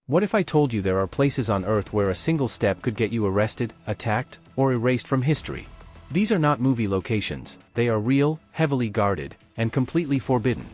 What if I told you there are places on Earth where a single step could get you arrested, attacked, or erased from history? These are not movie locations, they are real, heavily guarded, and completely forbidden.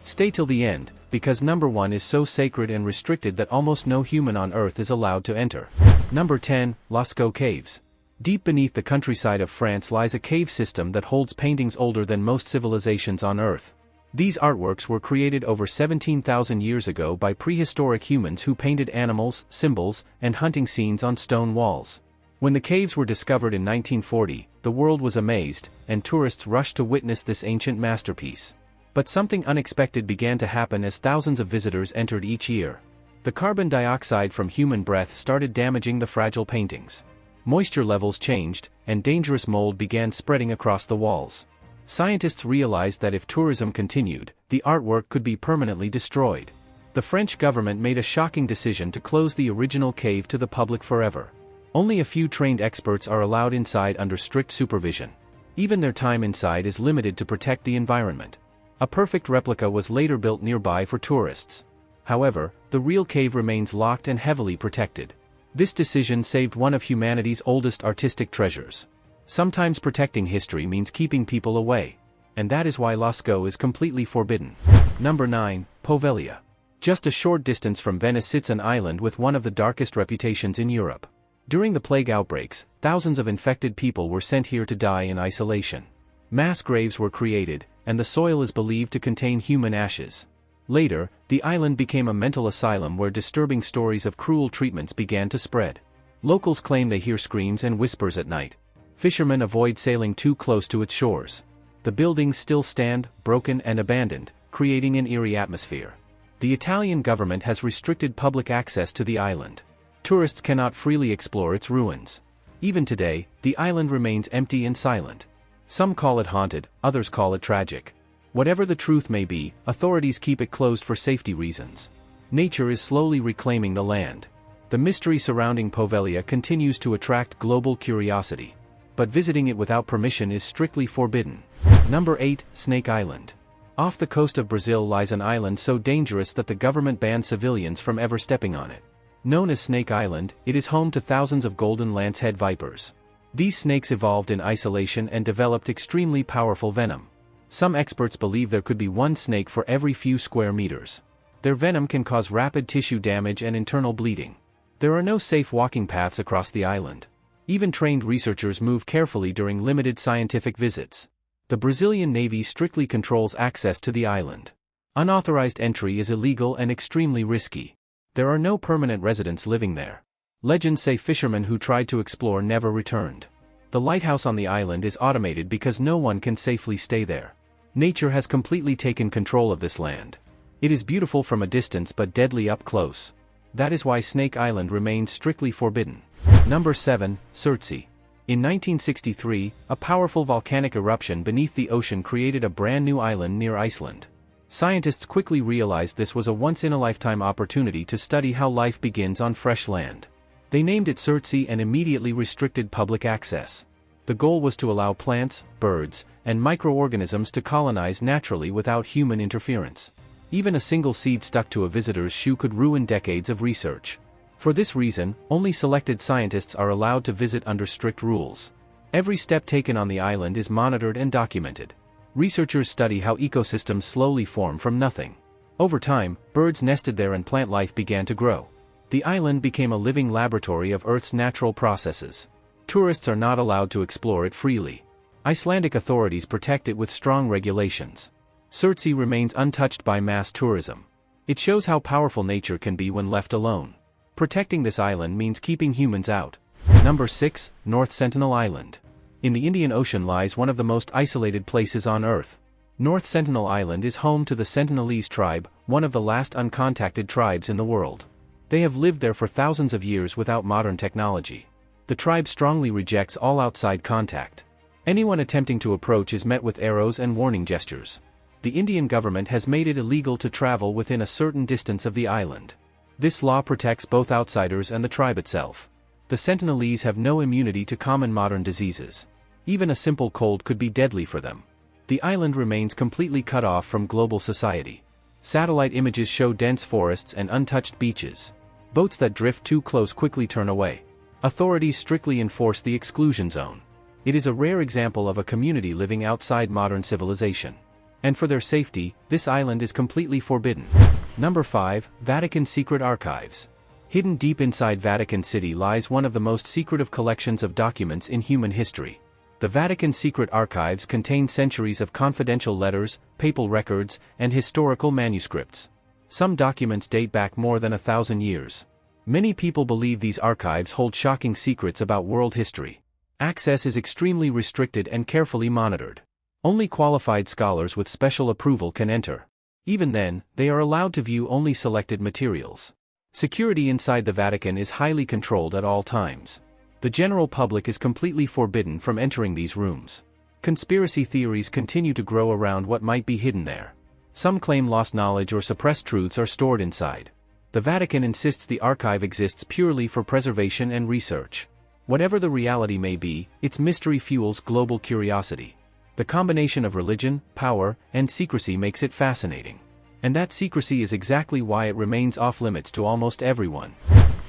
Stay till the end, because number 1 is so sacred and restricted that almost no human on Earth is allowed to enter. Number 10, Lascaux Caves. Deep beneath the countryside of France lies a cave system that holds paintings older than most civilizations on Earth. These artworks were created over 17,000 years ago by prehistoric humans who painted animals, symbols, and hunting scenes on stone walls. When the caves were discovered in 1940, the world was amazed, and tourists rushed to witness this ancient masterpiece. But something unexpected began to happen as thousands of visitors entered each year. The carbon dioxide from human breath started damaging the fragile paintings. Moisture levels changed, and dangerous mold began spreading across the walls. Scientists realized that if tourism continued, the artwork could be permanently destroyed. The French government made a shocking decision to close the original cave to the public forever. Only a few trained experts are allowed inside under strict supervision. Even their time inside is limited to protect the environment. A perfect replica was later built nearby for tourists. However, the real cave remains locked and heavily protected. This decision saved one of humanity's oldest artistic treasures. Sometimes protecting history means keeping people away. And that is why Lascaux is completely forbidden. Number 9, Poveglia. Just a short distance from Venice sits an island with one of the darkest reputations in Europe. During the plague outbreaks, thousands of infected people were sent here to die in isolation. Mass graves were created, and the soil is believed to contain human ashes. Later, the island became a mental asylum where disturbing stories of cruel treatments began to spread. Locals claim they hear screams and whispers at night. Fishermen avoid sailing too close to its shores. The buildings still stand, broken and abandoned, creating an eerie atmosphere. The Italian government has restricted public access to the island. Tourists cannot freely explore its ruins. Even today, the island remains empty and silent. Some call it haunted, others call it tragic. Whatever the truth may be, authorities keep it closed for safety reasons. Nature is slowly reclaiming the land. The mystery surrounding Poveglia continues to attract global curiosity. But visiting it without permission is strictly forbidden. Number 8, Snake Island. Off the coast of Brazil lies an island so dangerous that the government banned civilians from ever stepping on it. Known as Snake Island, it is home to thousands of golden lancehead vipers. These snakes evolved in isolation and developed extremely powerful venom. Some experts believe there could be one snake for every few square meters. Their venom can cause rapid tissue damage and internal bleeding. There are no safe walking paths across the island. Even trained researchers move carefully during limited scientific visits. The Brazilian Navy strictly controls access to the island. Unauthorized entry is illegal and extremely risky. There are no permanent residents living there. Legends say fishermen who tried to explore never returned. The lighthouse on the island is automated because no one can safely stay there. Nature has completely taken control of this land. It is beautiful from a distance but deadly up close. That is why Snake Island remains strictly forbidden. Number 7, Surtsey. In 1963, a powerful volcanic eruption beneath the ocean created a brand new island near Iceland. Scientists quickly realized this was a once-in-a-lifetime opportunity to study how life begins on fresh land. They named it Surtsey and immediately restricted public access. The goal was to allow plants, birds, and microorganisms to colonize naturally without human interference. Even a single seed stuck to a visitor's shoe could ruin decades of research. For this reason, only selected scientists are allowed to visit under strict rules. Every step taken on the island is monitored and documented. Researchers study how ecosystems slowly form from nothing. Over time, birds nested there and plant life began to grow. The island became a living laboratory of Earth's natural processes. Tourists are not allowed to explore it freely. Icelandic authorities protect it with strong regulations. Surtsey remains untouched by mass tourism. It shows how powerful nature can be when left alone. Protecting this island means keeping humans out. Number 6, North Sentinel Island. In the Indian Ocean lies one of the most isolated places on Earth. North Sentinel Island is home to the Sentinelese tribe, one of the last uncontacted tribes in the world. They have lived there for thousands of years without modern technology. The tribe strongly rejects all outside contact. Anyone attempting to approach is met with arrows and warning gestures. The Indian government has made it illegal to travel within a certain distance of the island. This law protects both outsiders and the tribe itself. The Sentinelese have no immunity to common modern diseases. Even a simple cold could be deadly for them. The island remains completely cut off from global society. Satellite images show dense forests and untouched beaches. Boats that drift too close quickly turn away. Authorities strictly enforce the exclusion zone. It is a rare example of a community living outside modern civilization. And for their safety, this island is completely forbidden. Number 5. Vatican Secret Archives. Hidden deep inside Vatican City lies one of the most secretive collections of documents in human history. The Vatican Secret Archives contain centuries of confidential letters, papal records, and historical manuscripts. Some documents date back more than 1,000 years. Many people believe these archives hold shocking secrets about world history. Access is extremely restricted and carefully monitored. Only qualified scholars with special approval can enter. Even then, they are allowed to view only selected materials. Security inside the Vatican is highly controlled at all times. The general public is completely forbidden from entering these rooms. Conspiracy theories continue to grow around what might be hidden there. Some claim lost knowledge or suppressed truths are stored inside. The Vatican insists the archive exists purely for preservation and research. Whatever the reality may be, its mystery fuels global curiosity. The combination of religion, power, and secrecy makes it fascinating. And that secrecy is exactly why it remains off-limits to almost everyone.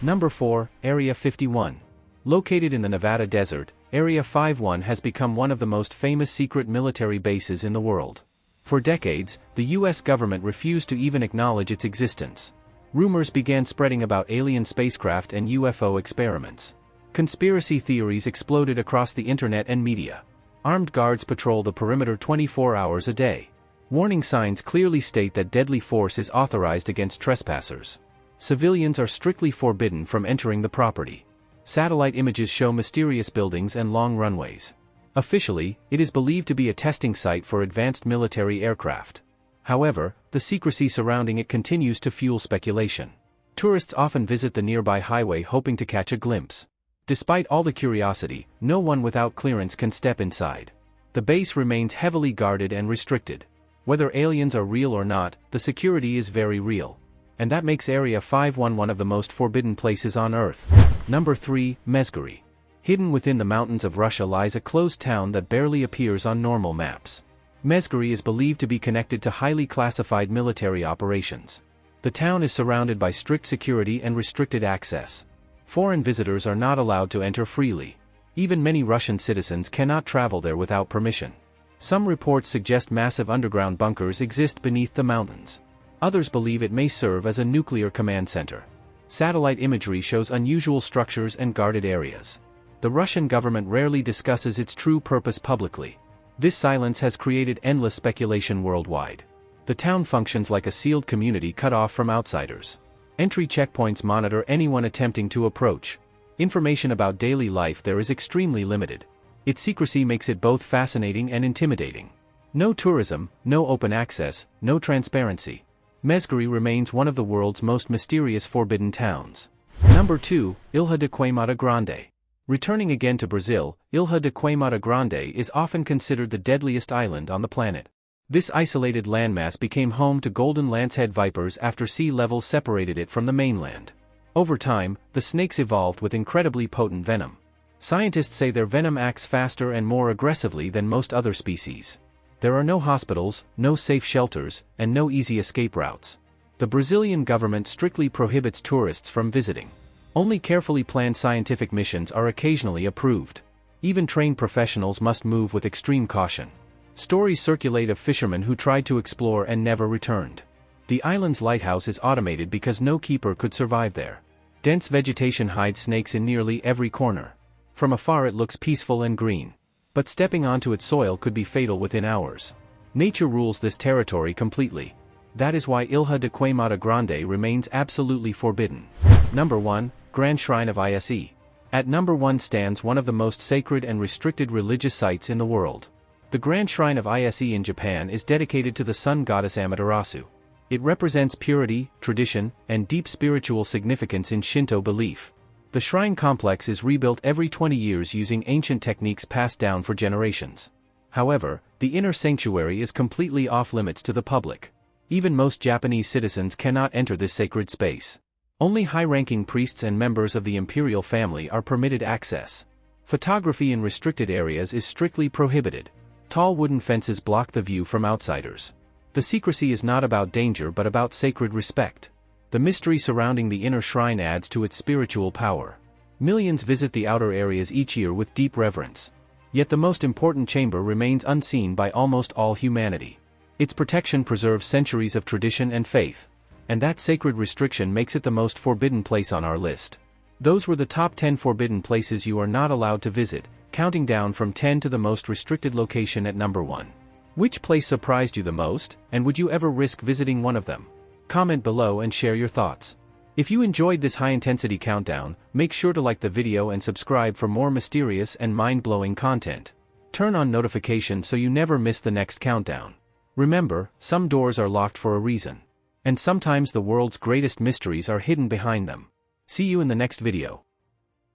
Number 4. Area 51. Located in the Nevada desert, Area 51 has become one of the most famous secret military bases in the world. For decades, the US government refused to even acknowledge its existence. Rumors began spreading about alien spacecraft and UFO experiments. Conspiracy theories exploded across the internet and media. Armed guards patrol the perimeter 24 hours a day. Warning signs clearly state that deadly force is authorized against trespassers. Civilians are strictly forbidden from entering the property. Satellite images show mysterious buildings and long runways. Officially, it is believed to be a testing site for advanced military aircraft. However, the secrecy surrounding it continues to fuel speculation. Tourists often visit the nearby highway hoping to catch a glimpse. Despite all the curiosity, no one without clearance can step inside. The base remains heavily guarded and restricted. Whether aliens are real or not, the security is very real. And that makes Area 51 one of the most forbidden places on Earth. Number 3. Mezgari. Hidden within the mountains of Russia lies a closed town that barely appears on normal maps. Mezgari is believed to be connected to highly classified military operations. The town is surrounded by strict security and restricted access. Foreign visitors are not allowed to enter freely. Even many Russian citizens cannot travel there without permission. Some reports suggest massive underground bunkers exist beneath the mountains. Others believe it may serve as a nuclear command center. Satellite imagery shows unusual structures and guarded areas. The Russian government rarely discusses its true purpose publicly. This silence has created endless speculation worldwide. The town functions like a sealed community cut off from outsiders. Entry checkpoints monitor anyone attempting to approach. Information about daily life there is extremely limited. Its secrecy makes it both fascinating and intimidating. No tourism, no open access, no transparency. Mezgari remains one of the world's most mysterious forbidden towns. Number 2. Ilha de Queimada Grande. Returning again to Brazil, Ilha de Queimada Grande is often considered the deadliest island on the planet. This isolated landmass became home to golden lancehead vipers after sea levels separated it from the mainland. Over time, the snakes evolved with incredibly potent venom. Scientists say their venom acts faster and more aggressively than most other species. There are no hospitals, no safe shelters, and no easy escape routes. The Brazilian government strictly prohibits tourists from visiting. Only carefully planned scientific missions are occasionally approved. Even trained professionals must move with extreme caution. Stories circulate of fishermen who tried to explore and never returned. The island's lighthouse is automated because no keeper could survive there. Dense vegetation hides snakes in nearly every corner. From afar it looks peaceful and green. But stepping onto its soil could be fatal within hours. Nature rules this territory completely. That is why Ilha de Queimada Grande remains absolutely forbidden. Number 1. Grand Shrine of Ise. At number 1 stands one of the most sacred and restricted religious sites in the world. The Grand Shrine of Ise in Japan is dedicated to the sun goddess Amaterasu. It represents purity, tradition, and deep spiritual significance in Shinto belief. The shrine complex is rebuilt every 20 years using ancient techniques passed down for generations. However, the inner sanctuary is completely off-limits to the public. Even most Japanese citizens cannot enter this sacred space. Only high-ranking priests and members of the imperial family are permitted access. Photography in restricted areas is strictly prohibited. Tall wooden fences block the view from outsiders. The secrecy is not about danger but about sacred respect. The mystery surrounding the inner shrine adds to its spiritual power. Millions visit the outer areas each year with deep reverence. Yet the most important chamber remains unseen by almost all humanity. Its protection preserves centuries of tradition and faith. And that sacred restriction makes it the most forbidden place on our list. Those were the top 10 forbidden places you are not allowed to visit, counting down from 10 to the most restricted location at number 1. Which place surprised you the most, and would you ever risk visiting one of them? Comment below and share your thoughts. If you enjoyed this high-intensity countdown, make sure to like the video and subscribe for more mysterious and mind-blowing content. Turn on notifications so you never miss the next countdown. Remember, some doors are locked for a reason. And sometimes the world's greatest mysteries are hidden behind them. See you in the next video.